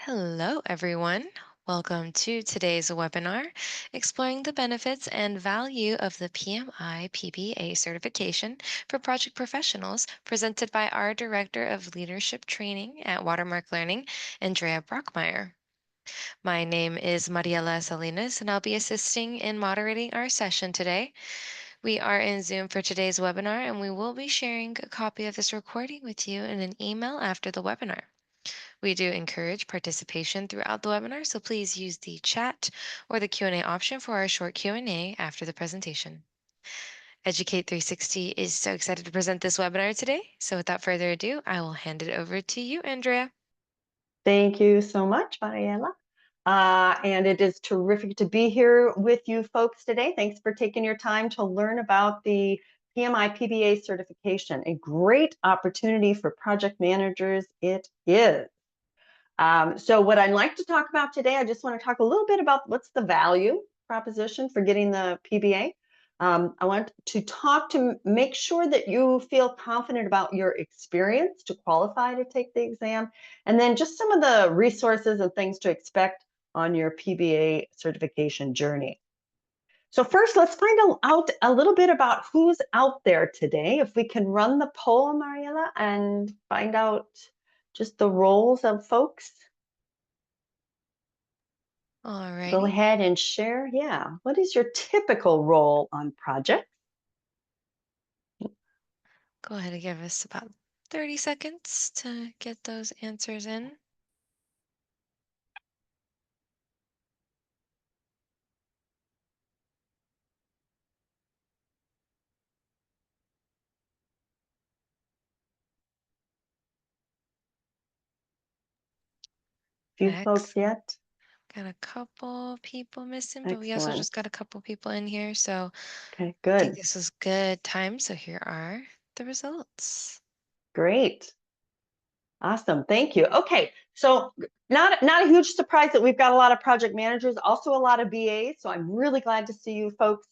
Hello, everyone. Welcome to today's webinar, exploring the benefits and value of the PMI-PBA certification for project professionals, presented by our Director of Leadership Training at Watermark Learning, Andrea Brockmeyer. My name is Mariela Salinas, and I'll be assisting in moderating our session today. We are in Zoom for today's webinar, and we will be sharing a copy of this recording with you in an email after the webinar. We do encourage participation throughout the webinar, so please use the chat or the Q&A option for our short Q&A after the presentation. Educate 360 is so excited to present this webinar today. So without further ado, I will hand it over to you, Andrea. Thank you so much, Mariela. And it is terrific to be here with you folks today. Thanks for taking your time to learn about the PMI-PBA certification, a great opportunity for project managers it is. So what I'd like to talk about today, I just want to talk a little bit about what's the value proposition for getting the PBA. I want to talk to make sure that you feel confident about your experience to qualify to take the exam, and then just some of the resources and things to expect on your PBA certification journey. So first, let's find out a little bit about who's out there today. If we can run the poll, Mariela, and find out just the roles of folks. All Go righty. ahead and share. Yeah. What is your typical role on projects? Go ahead and give us about 30 seconds to get those answers in. Few folks Excellent. yet? Got a couple people missing, but we also Excellent. just got a couple people in here. So Okay, I think good. this is good time. So here are the results. Great. Awesome. Thank you. Okay. So not a huge surprise that we've got a lot of project managers, also a lot of BAs. So I'm really glad to see you folks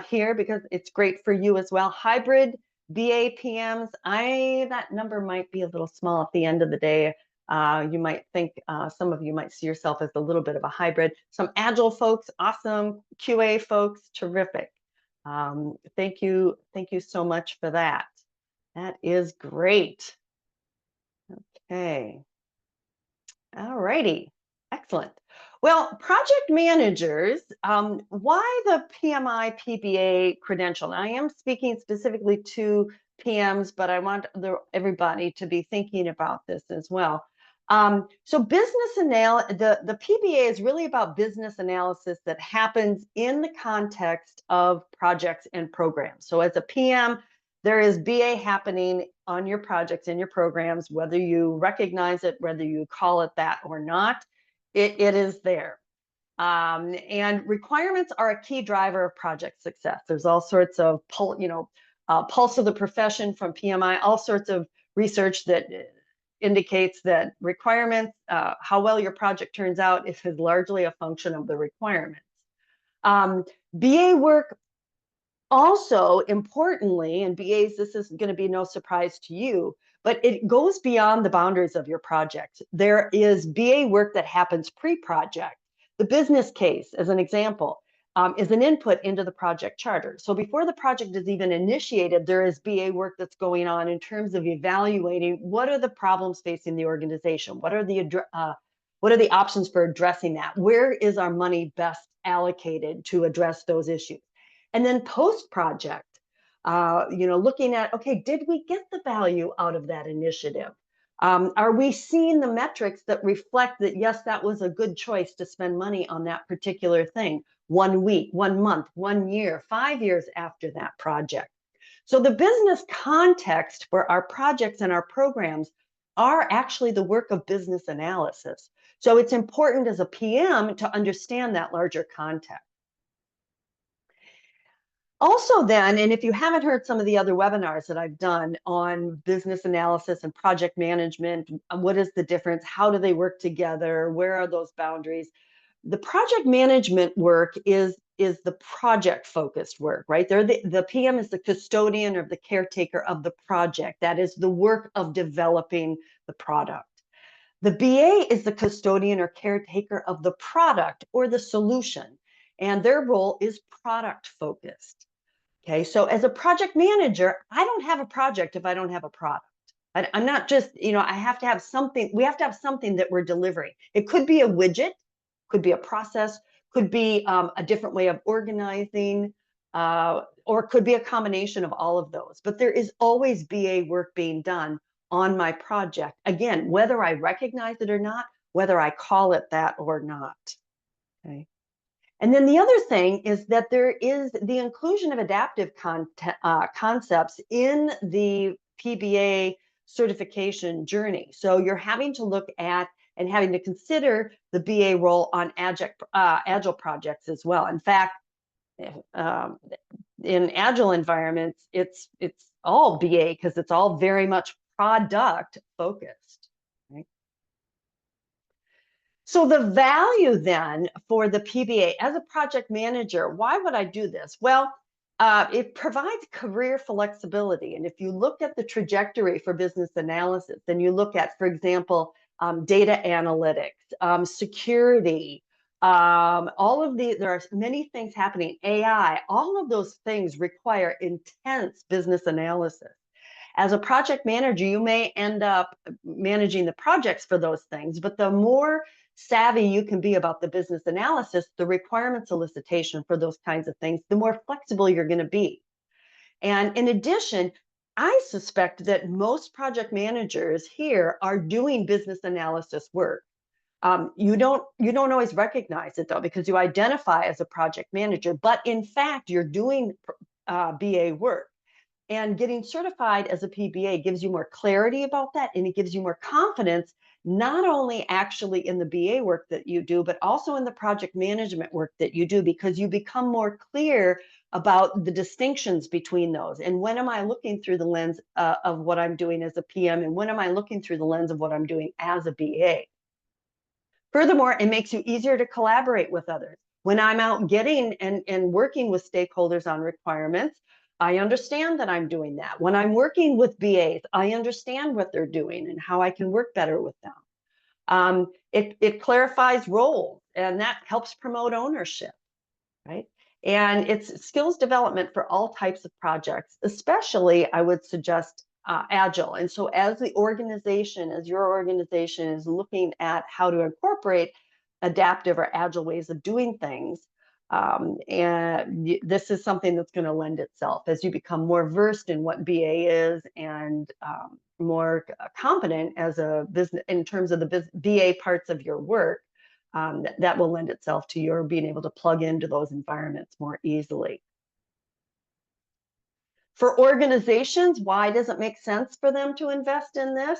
here because it's great for you as well. Hybrid BA PMs, that number might be a little small at the end of the day. You might think some of you might see yourself as a little bit of a hybrid. Some agile folks, awesome. QA folks, terrific. Thank you so much for that. That is great. Okay. All righty. Excellent. Well, project managers, why the PMI PBA credential? Now, I am speaking specifically to PMs, but I want everybody to be thinking about this as well. So the PBA is really about business analysis that happens in the context of projects and programs. So as a PM, there is BA happening on your projects and your programs, whether you recognize it, whether you call it that or not, it is there. And requirements are a key driver of project success. There's all sorts of, pulse of the profession from PMI, all sorts of research that indicates that requirements, how well your project turns out, is largely a function of the requirements. BA work also, importantly, and BAs, this is going to be no surprise to you, but it goes beyond the boundaries of your project. There is BA work that happens pre-project. The business case, as an example, is an input into the project charter. So before the project is even initiated, there is BA work that's going on in terms of evaluating what are the problems facing the organization, what are the options for addressing that, where is our money best allocated to address those issues. And then post-project, looking at, okay, did we get the value out of that initiative? Are we seeing the metrics that reflect that, yes, that was a good choice to spend money on that particular thing 1 week, 1 month, 1 year, 5 years after that project? So the business context for our projects and our programs are actually the work of business analysis. So it's important as a PM to understand that larger context. Also then, and if you haven't heard some of the other webinars that I've done on business analysis and project management, what is the difference? How do they work together? Where are those boundaries? The project management work is the project focused work, right? The PM is the custodian or the caretaker of the project. That is the work of developing the product. The BA is the custodian or caretaker of the product or the solution, and their role is product focused. Okay, so as a project manager, I don't have a project if I don't have a product. I'm not just, I have to have something, we have to have something that we're delivering. It could be a widget, could be a process, could be a different way of organizing, or it could be a combination of all of those. But there is always BA work being done on my project. Again, whether I recognize it or not, whether I call it that or not. Okay. And then the other thing is that there is the inclusion of adaptive concepts in the PBA certification journey. So you're having to look at and having to consider the BA role on agile projects as well. In fact, um, in agile environments, it's all BA because it's all very much product focused. Right? So the value then for the PBA as a project manager, why would I do this? Well, it provides career flexibility. And if you look at the trajectory for business analysis, then you look at, for example, data analytics, security, all of there are many things happening, AI, all of those things require intense business analysis. As a project manager, you may end up managing the projects for those things, but the more savvy you can be about the business analysis, the requirement solicitation for those kinds of things, the more flexible you're going to be. And in addition, I suspect that most project managers here are doing business analysis work. You don't always recognize it though, because you identify as a project manager, but in fact, you're doing BA work. And getting certified as a PBA gives you more clarity about that, and it gives you more confidence, not only actually in the BA work that you do, but also in the project management work that you do, because you become more clear about the distinctions between those. And when am I looking through the lens of what I'm doing as a PM, and when am I looking through the lens of what I'm doing as a BA? Furthermore, it makes you easier to collaborate with others. When I'm out getting and working with stakeholders on requirements, I understand that I'm doing that. When I'm working with BAs, I understand what they're doing and how I can work better with them. It clarifies roles, and that helps promote ownership, right? And it's skills development for all types of projects, especially I would suggest agile. And so as the organization, as your organization is looking at how to incorporate adaptive or agile ways of doing things, and this is something that's going to lend itself as you become more versed in what BA is, and more competent as a business in terms of the BA parts of your work. That will lend itself to your being able to plug into those environments more easily. For organizations, why does it make sense for them to invest in this?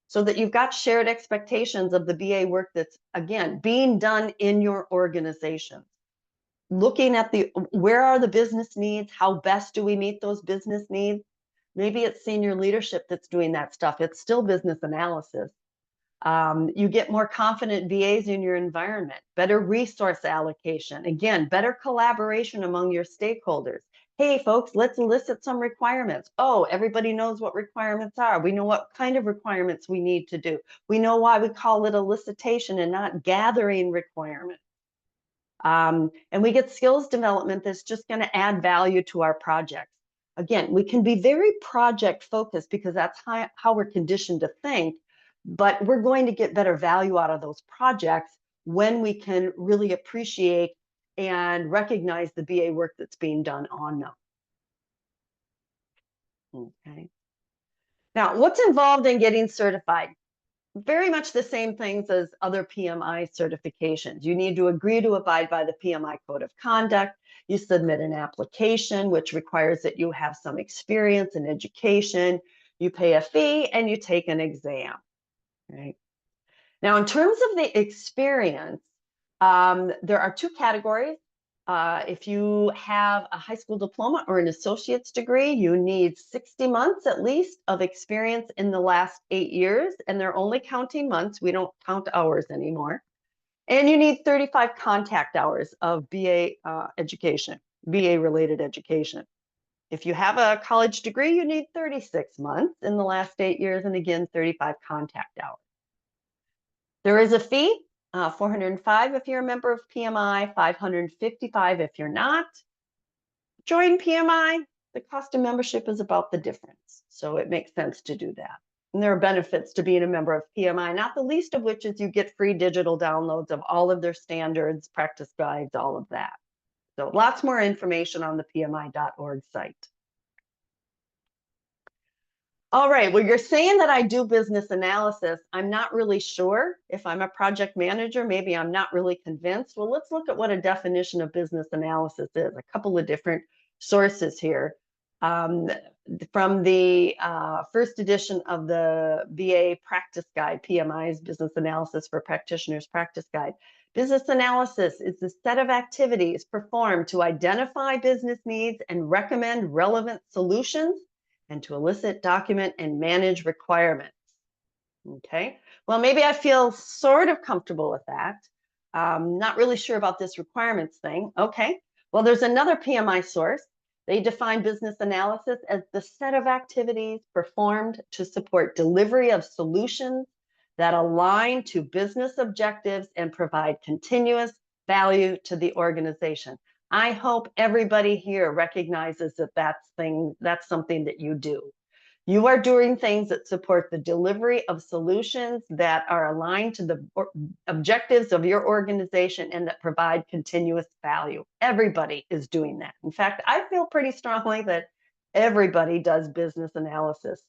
So that you've got shared expectations of the BA work that's, again, being done in your organizations. Looking at where are the business needs? How best do we meet those business needs? Maybe it's senior leadership that's doing that stuff. It's still business analysis. You get more confident BAs in your environment, better resource allocation, again, better collaboration among your stakeholders. Hey, folks, let's elicit some requirements. Oh, everybody knows what requirements are. We know what kind of requirements we need to do. We know why we call it elicitation and not gathering requirements. And we get skills development that's just going to add value to our projects. Again, we can be very project focused because that's how we're conditioned to think, but we're going to get better value out of those projects when we can really appreciate and recognize the BA work that's being done on them. Okay. Now, what's involved in getting certified? Very much the same things as other PMI certifications. You need to agree to abide by the PMI Code of Conduct. You submit an application, which requires that you have some experience in education. You pay a fee and you take an exam. Right? Now, in terms of the experience, there are two categories. If you have a high school diploma or an associate's degree, you need 60 months at least of experience in the last 8 years, and they're only counting months. We don't count hours anymore. And you need 35 contact hours of BA education, BA-related education. If you have a college degree, you need 36 months in the last 8 years, and again, 35 contact hours. There is a fee, $405 if you're a member of PMI, $555 if you're not. Join PMI, the cost of membership is about the difference. So it makes sense to do that. And there are benefits to being a member of PMI, not the least of which is you get free digital downloads of all of their standards, practice guides, all of that. So lots more information on the PMI.org site. All right, well, you're saying that I do business analysis. I'm not really sure if I'm a project manager. Maybe I'm not really convinced. Well, let's look at what a definition of business analysis is. A couple of different sources here. From the first edition of the BA Practice Guide, PMI's Business Analysis for Practitioners Practice Guide. Business analysis is the set of activities performed to identify business needs and recommend relevant solutions and to elicit, document, and manage requirements. Okay, well, maybe I feel sort of comfortable with that. Not really sure about this requirements thing. Okay, well, there's another PMI source. They define business analysis as the set of activities performed to support delivery of solutions that align to business objectives and provide continuous value to the organization. I hope everybody here recognizes that that's something that you do. You are doing things that support the delivery of solutions that are aligned to the objectives of your organization and that provide continuous value. Everybody is doing that. In fact, I feel pretty strongly that everybody does business analysis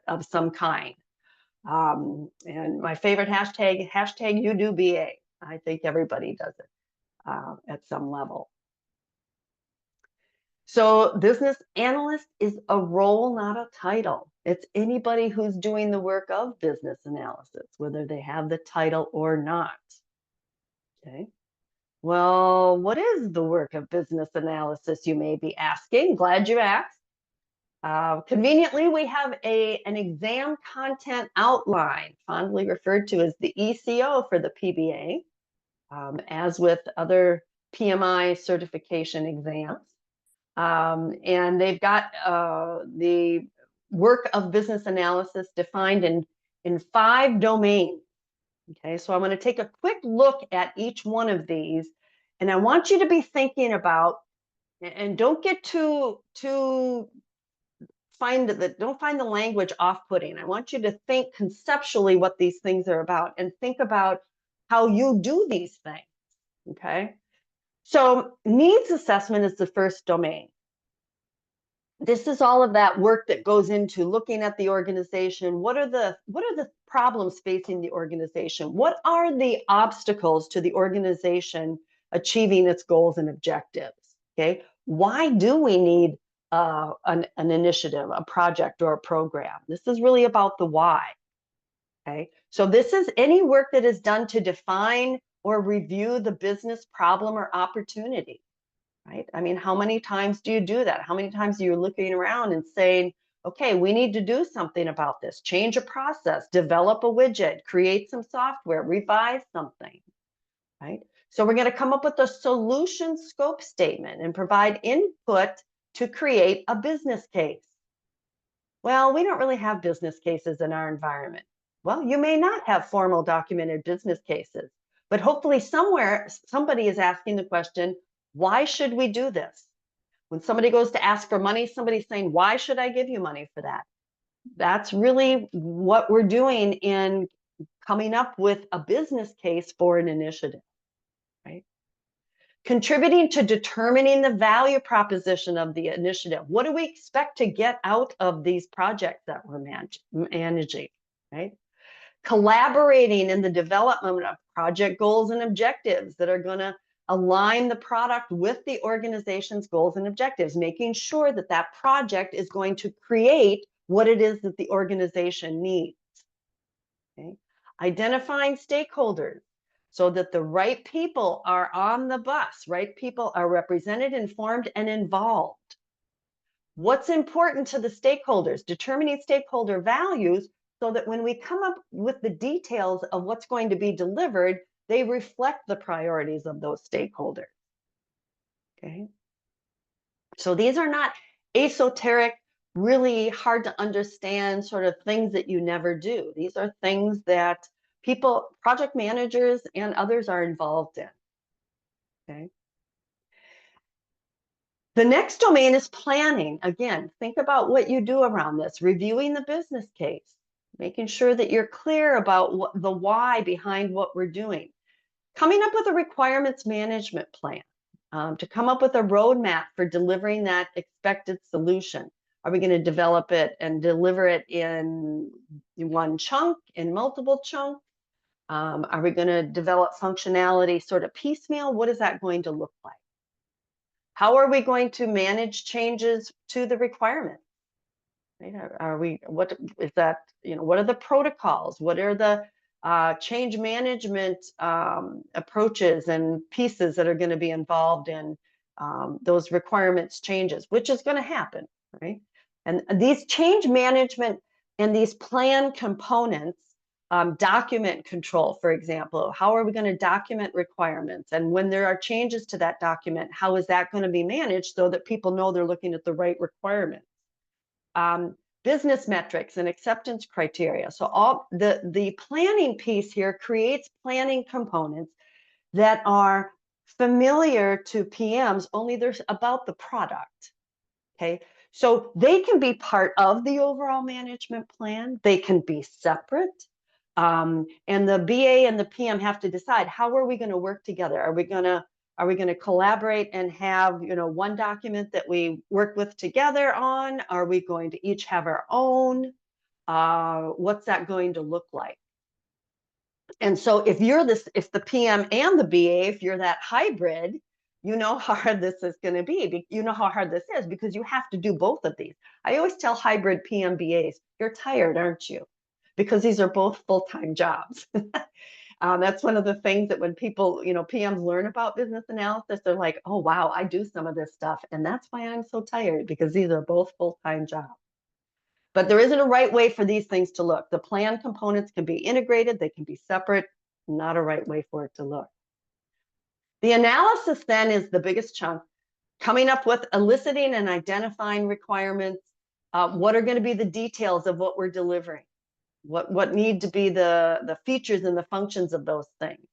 of some kind. And my favorite hashtag #YouDoBA. I think everybody does it at some level. So business analyst is a role, not a title. It's anybody who's doing the work of business analysis, whether they have the title or not. Okay. Well, what is the work of business analysis, you may be asking? Glad you asked. Conveniently, we have an exam content outline, fondly referred to as the ECO for the PBA, as with other PMI certification exams. And they've got the work of business analysis defined in 5 domains. Okay, so I'm going to take a quick look at each one of these, and I want you to be thinking about, and don't get don't find the language off-putting. I want you to think conceptually what these things are about and think about how you do these things. Okay, so needs assessment is the first domain. This is all of that work that goes into looking at the organization. What are the problems facing the organization? What are the obstacles to the organization achieving its goals and objectives? Okay, why do we need an initiative, a project, or a program? This is really about the why. Okay, so this is any work that is done to define or review the business problem or opportunity. Right? I mean, how many times do you do that? How many times are you looking around and saying, okay, we need to do something about this, change a process, develop a widget, create some software, revise something, right? So we're going to come up with a solution scope statement and provide input to create a business case. Well, we don't really have business cases in our environment. Well, you may not have formal documented business cases, but hopefully somewhere somebody is asking the question, why should we do this? When somebody goes to ask for money, somebody's saying, why should I give you money for that? That's really what we're doing in coming up with a business case for an initiative, right? Contributing to determining the value proposition of the initiative. What do we expect to get out of these projects that we're managing, right? Collaborating in the development of project goals and objectives that are going to align the product with the organization's goals and objectives, making sure that that project is going to create what it is that the organization needs. Okay? Identifying stakeholders so that the right people are on the bus, right people are represented, informed, and involved. What's important to the stakeholders? Determining stakeholder values so that when we come up with the details of what's going to be delivered, they reflect the priorities of those stakeholders. Okay. So these are not esoteric, really hard to understand sort of things that you never do. These are things that people, project managers and others are involved in. Okay. The next domain is planning. Again, think about what you do around this, reviewing the business case, making sure that you're clear about the why behind what we're doing, coming up with a requirements management plan, to come up with a roadmap for delivering that expected solution. Are we going to develop it and deliver it in one chunk, in multiple chunks? Are we going to develop functionality sort of piecemeal? What is that going to look like? How are we going to manage changes to the requirements? Right? Are we, what is that, what are the protocols? What are the change management approaches and pieces that are going to be involved in those requirements changes, which is going to happen, right? And these change management and these plan components, document control, for example, how are we going to document requirements? And when there are changes to that document, how is that going to be managed so that people know they're looking at the right requirements? Business metrics and acceptance criteria. So all the planning piece here creates planning components that are familiar to PMs, only they're about the product. Okay, so they can be part of the overall management plan. They can be separate. And the BA and the PM have to decide, how are we going to work together? Are we going to collaborate and have one document that we work with together on? Are we going to each have our own? What's that going to look like? And so if the PM and the BA, if you're that hybrid, you know how hard this is going to be. You know how hard this is because you have to do both of these. I always tell hybrid PM BAs, you're tired, aren't you? Because these are both full-time jobs. That's one of the things that when people, PMs learn about business analysis, they're like, oh, wow, I do some of this stuff. And that's why I'm so tired, because these are both full-time jobs. But there isn't a right way for these things to look. The plan components can be integrated, they can be separate, not a right way for it to look. The analysis then is the biggest chunk, coming up with eliciting and identifying requirements. What are going to be the details of what we're delivering? What need to be the features and the functions of those things?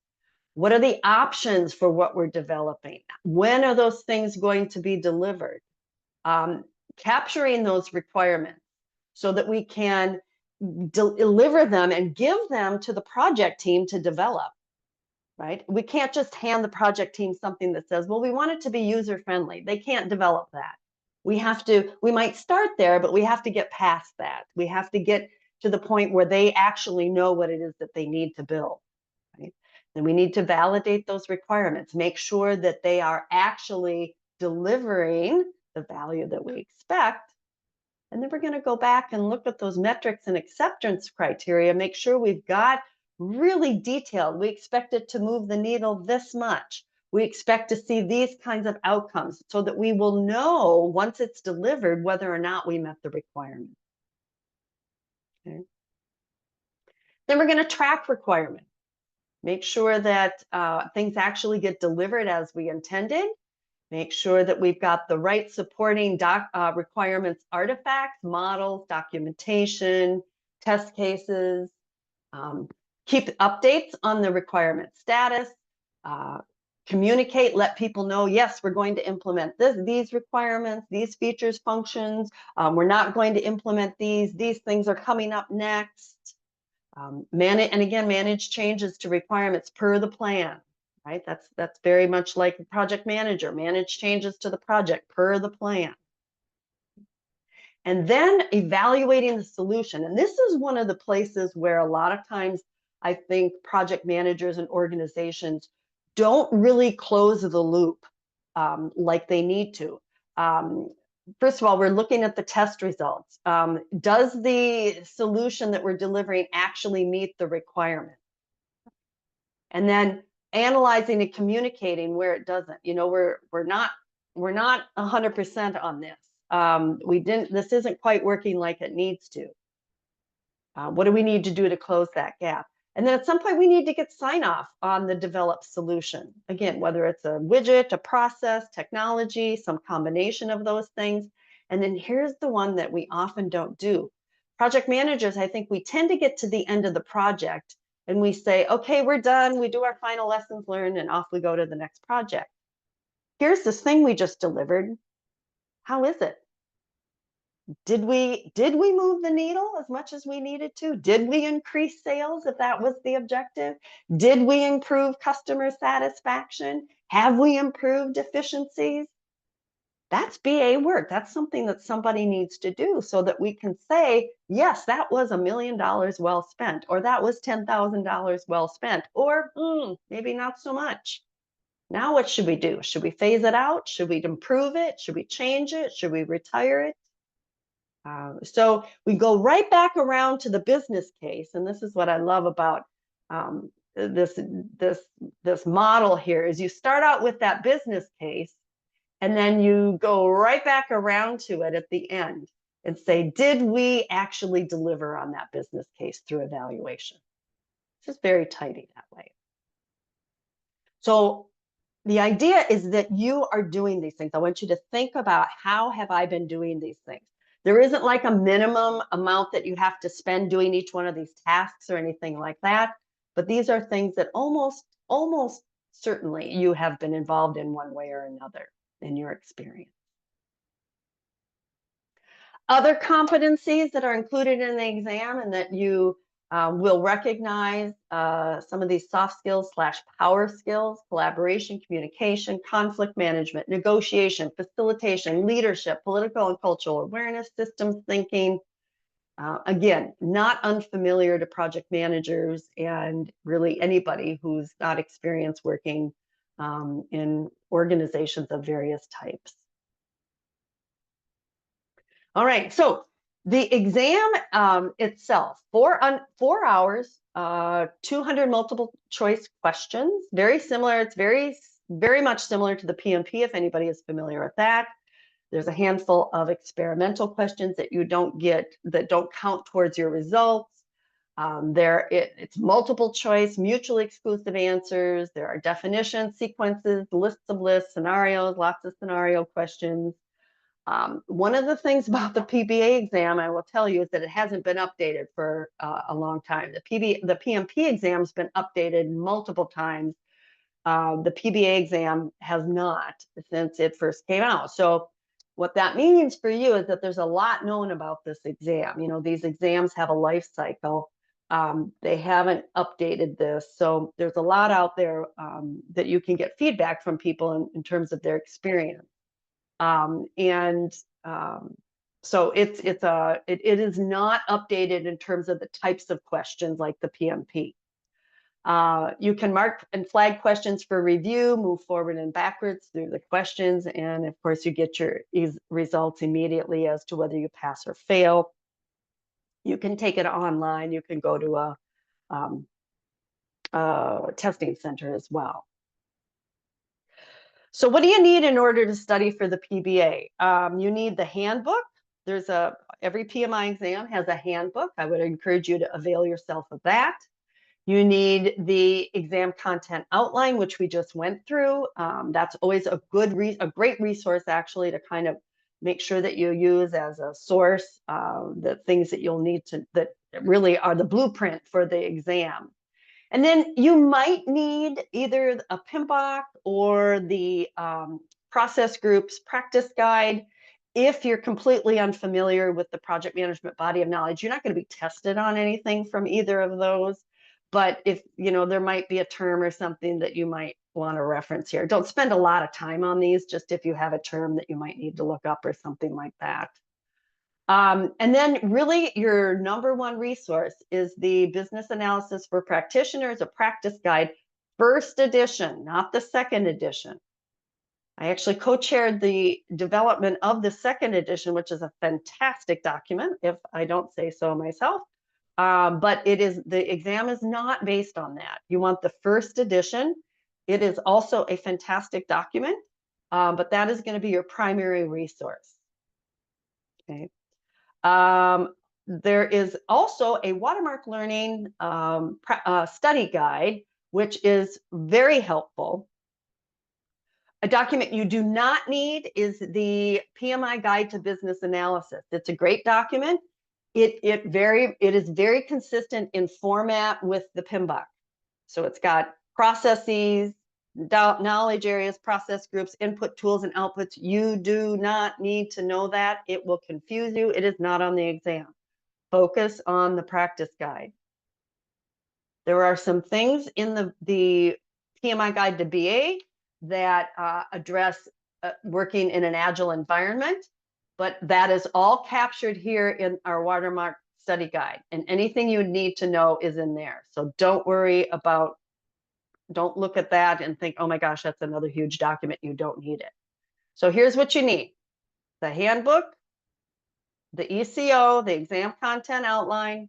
What are the options for what we're developing? When are those things going to be delivered? Capturing those requirements so that we can deliver them and give them to the project team to develop, right? We can't just hand the project team something that says, well, we want it to be user-friendly. They can't develop that. We might start there, but we have to get past that. We have to get to the point where they actually know what it is that they need to build, right? And we need to validate those requirements, make sure that they are actually delivering the value that we expect. And then we're going to go back and look at those metrics and acceptance criteria, make sure we've got really detailed. We expect it to move the needle this much. We expect to see these kinds of outcomes so that we will know once it's delivered whether or not we met the requirement. Okay. Then we're going to track requirements. Make sure that things actually get delivered as we intended. Make sure that we've got the right supporting requirements, artifacts, models, documentation, test cases. Keep updates on the requirement status. Communicate, let people know, yes, we're going to implement these requirements, these features, functions. We're not going to implement these. These things are coming up next. Manage changes to requirements per the plan. Right? That's very much like a project manager. Manage changes to the project per the plan. And then evaluating the solution. And this is one of the places where a lot of times I think project managers and organizations don't really close the loop like they need to. First of all, we're looking at the test results. Does the solution that we're delivering actually meet the requirement? And then analyzing and communicating where it doesn't. We're not 100% on this. This isn't quite working like it needs to. What do we need to do to close that gap? And then at some point we need to get sign off on the developed solution. Again, whether it's a widget, a process, technology, some combination of those things. And then here's the one that we often don't do. Project managers, I think we tend to get to the end of the project and we say, okay, we're done. We do our final lessons learned and off we go to the next project. Here's this thing we just delivered. How is it? Did we move the needle as much as we needed to? Did we increase sales if that was the objective? Did we improve customer satisfaction? Have we improved efficiencies? That's BA work. That's something that somebody needs to do so that we can say, yes, that was $1 million well spent, or that was $10,000 well spent, or maybe not so much. Now what should we do? Should we phase it out? Should we improve it? Should we change it? Should we retire it? So we go right back around to the business case, and this is what I love about this model here. Is you start out with that business case, and then you go right back around to it at the end and say, did we actually deliver on that business case through evaluation? This is very tidy that way. So the idea is that you are doing these things. I want you to think about, how have I been doing these things? There isn't like a minimum amount that you have to spend doing each one of these tasks or anything like that. But these are things that almost certainly you have been involved in one way or another in your experience. Other competencies that are included in the exam and that you will recognize, some of these soft skills / power skills: collaboration, communication, conflict management, negotiation, facilitation, leadership, political and cultural awareness, systems thinking. Again, not unfamiliar to project managers and really anybody who's got experience working in organizations of various types. All right, so the exam itself, 4 hours, 200 multiple choice questions, very similar. It's very much similar to the PMP, if anybody is familiar with that. There's a handful of experimental questions that you don't get, that don't count towards your results. It's multiple choice, mutually exclusive answers. There are definitions, sequences, lists of lists, scenarios, lots of scenario questions. One of the things about the PBA exam, I will tell you, is that it hasn't been updated for a long time. The PMP exam's been updated multiple times. The PBA exam has not, since it first came out. So what that means for you is that there's a lot known about this exam. You know, these exams have a life cycle. They haven't updated this. So there's a lot out there that you can get feedback from people in terms of their experience. So it is not updated in terms of the types of questions like the PMP. You can mark and flag questions for review, move forward and backwards through the questions, and of course you get your results immediately as to whether you pass or fail. You can take it online. You can go to a testing center as well. So what do you need in order to study for the PBA? You need the handbook. Every PMI exam has a handbook. I would encourage you to avail yourself of that. You need the exam content outline, which we just went through. That's always a great resource, actually, to kind of make sure that you use as a source, the things that you'll need that really are the blueprint for the exam. And then you might need either a PMBOK or the process group's practice guide. If you're completely unfamiliar with the project management body of knowledge, you're not going to be tested on anything from either of those. But if, you know, there might be a term or something that you might want to reference here. Don't spend a lot of time on these, just if you have a term that you might need to look up or something like that. And then really your number one resource is the Business Analysis for Practitioners, a practice guide, first edition, not the second edition. I actually co-chaired the development of the second edition, which is a fantastic document, if I don't say so myself. But the exam is not based on that. You want the first edition. It is also a fantastic document, but that is going to be your primary resource. Okay. There is also a Watermark Learning study guide, which is very helpful. A document you do not need is the PMI Guide to Business Analysis. It's a great document. It is very consistent in format with the PMBOK. So it's got processes, knowledge areas, process groups, input tools, and outputs. You do not need to know that. It will confuse you. It is not on the exam. Focus on the practice guide. There are some things in the PMI guide to BA that address working in an agile environment, but that is all captured here in our watermark study guide, and anything you need to know is in there. So don't worry about, don't look at that and think, oh my gosh, that's another huge document. You don't need it. So here's what you need: the handbook, the ECO, the exam content outline,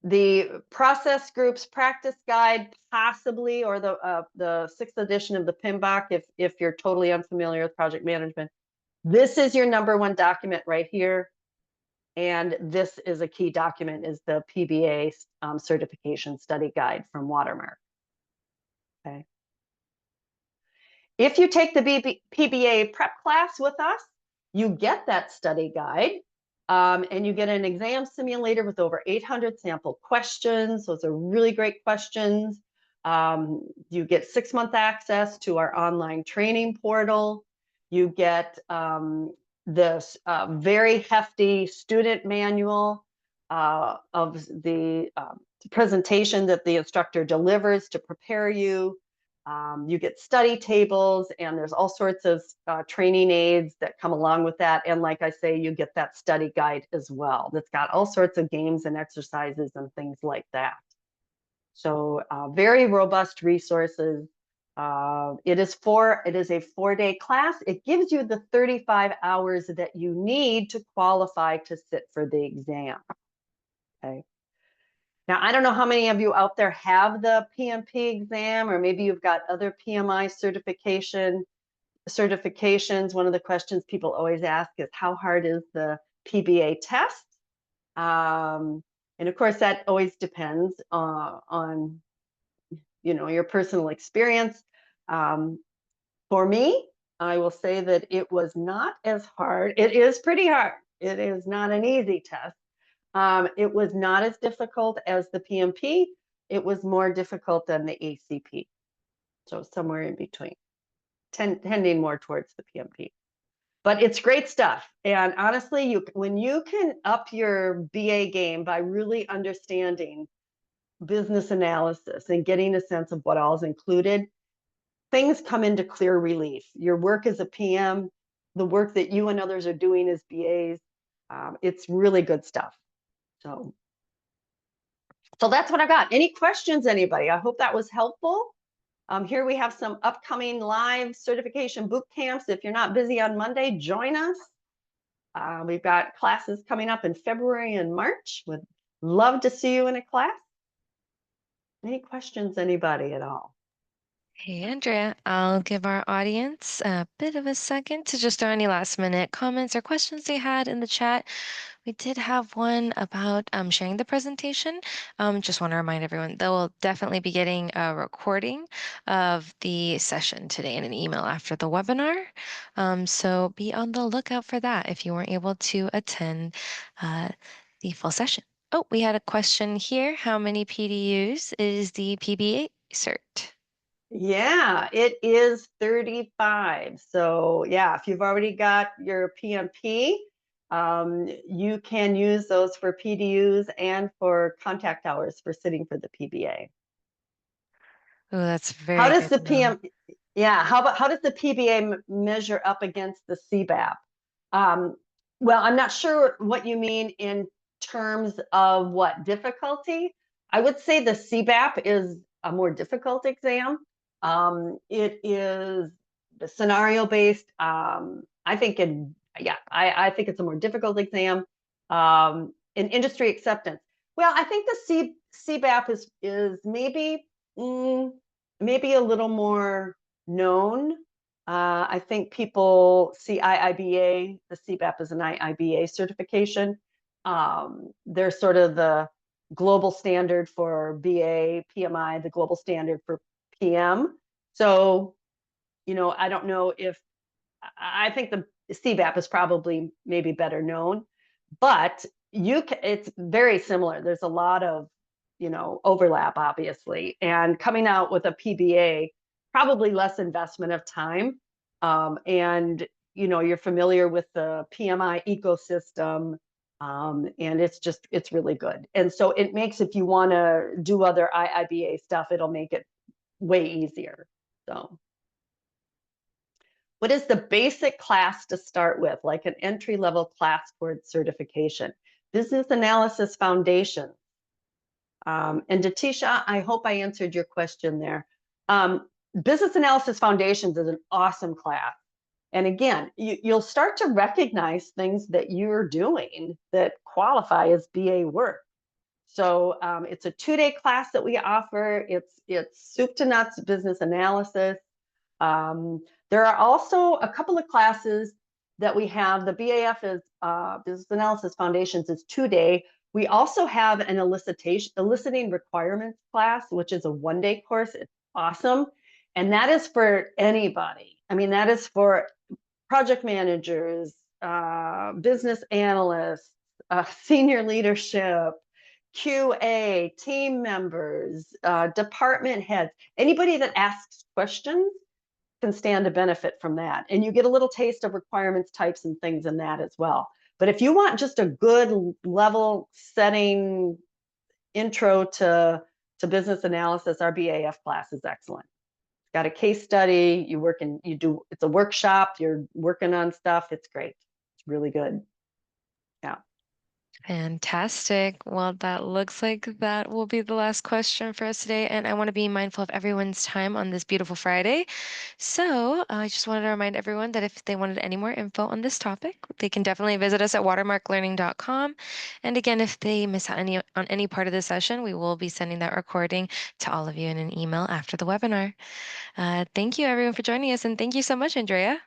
the process groups practice guide, possibly, or the 6th edition of the PMBOK if you're totally unfamiliar with project management. This is your number one document right here. And this is a key document, is the PBA certification study guide from Watermark. Okay. If you take the PBA prep class with us, you get that study guide. And you get an exam simulator with over 800 sample questions. Those are really great questions. You get 6-month access to our online training portal. You get this very hefty student manual of the presentation that the instructor delivers to prepare you. You get study tables, and there's all sorts of training aids that come along with that. And like I say, you get that study guide as well. That's got all sorts of games and exercises and things like that. So very robust resources. It is a 4-day class. It gives you the 35 hours that you need to qualify to sit for the exam. Okay. Now, I don't know how many of you out there have the PMP exam, or maybe you've got other PMI certifications. One of the questions people always ask is, how hard is the PBA test? And of course, that always depends on your personal experience. For me, I will say that it was not as hard. It is pretty hard. It is not an easy test. It was not as difficult as the PMP. It was more difficult than the ACP. So somewhere in between, tending more towards the PMP. But it's great stuff. And honestly, when you can up your BA game by really understanding business analysis and getting a sense of what all is included, things come into clear relief. Your work as a PM, the work that you and others are doing as BAs, it's really good stuff. So that's what I got. Any questions, anybody? I hope that was helpful. Here we have some upcoming live certification boot camps. If you're not busy on Monday, join us. We've got classes coming up in February and March. Would love to see you in a class. Any questions, anybody at all? Hey, Andrea, I'll give our audience a bit of a second to just throw any last minute comments or questions they had in the chat. We did have one about sharing the presentation. Just want to remind everyone they will definitely be getting a recording of the session today in an email after the webinar. So be on the lookout for that if you weren't able to attend the full session. Oh, we had a question here. How many PDUs is the PBA cert? Yeah, it is 35. So yeah, if you've already got your PMP, you can use those for PDUs and for contact hours for sitting for the PBA. Oh, that's How very does good the to know. how does the PBA measure up against the CBAP? Well, I'm not sure what you mean in terms of what difficulty. I would say the CBAP is a more difficult exam. It is scenario based. I think I think it's a more difficult exam. In industry acceptance, well, I think the CBAP is maybe a little more known. I think people see IIBA, the CBAP is an IIBA certification. They're sort of the global standard for BA, PMI, the global standard for PM. So, I don't know if, I think the CBAP is probably maybe better known, but It's very similar. There's a lot of, overlap, obviously, and coming out with a PBA, probably less investment of time. And, you're familiar with the PMI ecosystem. And it's really good. And so it makes, if you want to do other IIBA stuff, it'll make it way easier. So what is the basic class to start with, like an entry-level class for certification? Business Analysis Foundation. And Datisha, I hope I answered your question there. Business Analysis Foundations is an awesome class. And again, you'll start to recognize things that you're doing that qualify as BA work. So it's a 2-day class that we offer. It's soup to nuts business analysis. There are also a couple of classes that we have. The BAF is Business Analysis Foundations is 2-day. We also have an eliciting requirements class, which is a 1-day course. It's awesome. And that is for anybody. I mean, that is for project managers, business analysts, senior leadership, QA, team members, department heads, anybody that asks questions can stand to benefit from that. And you get a little taste of requirements types and things in that as well. But if you want just a good level setting intro to business analysis, our BAF class is excellent. It's got a case study, it's a workshop, you're working on stuff. It's great. It's really good. Yeah. Fantastic. Well, that looks like that will be the last question for us today. And I want to be mindful of everyone's time on this beautiful Friday. So I just wanted to remind everyone that if they wanted any more info on this topic, they can definitely visit us at watermarklearning.com. And again, if they miss out on any part of the session, we will be sending that recording to all of you in an email after the webinar. Thank you, everyone, for joining us. And thank you so much, Andrea.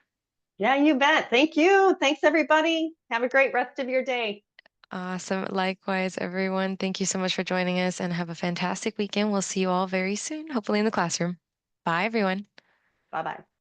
Yeah, you bet. Thank you. Thanks, everybody. Have a great rest of your day. Awesome. Likewise, everyone. Thank you so much for joining us and have a fantastic weekend. We'll see you all very soon, hopefully in the classroom. Bye, everyone. Bye bye.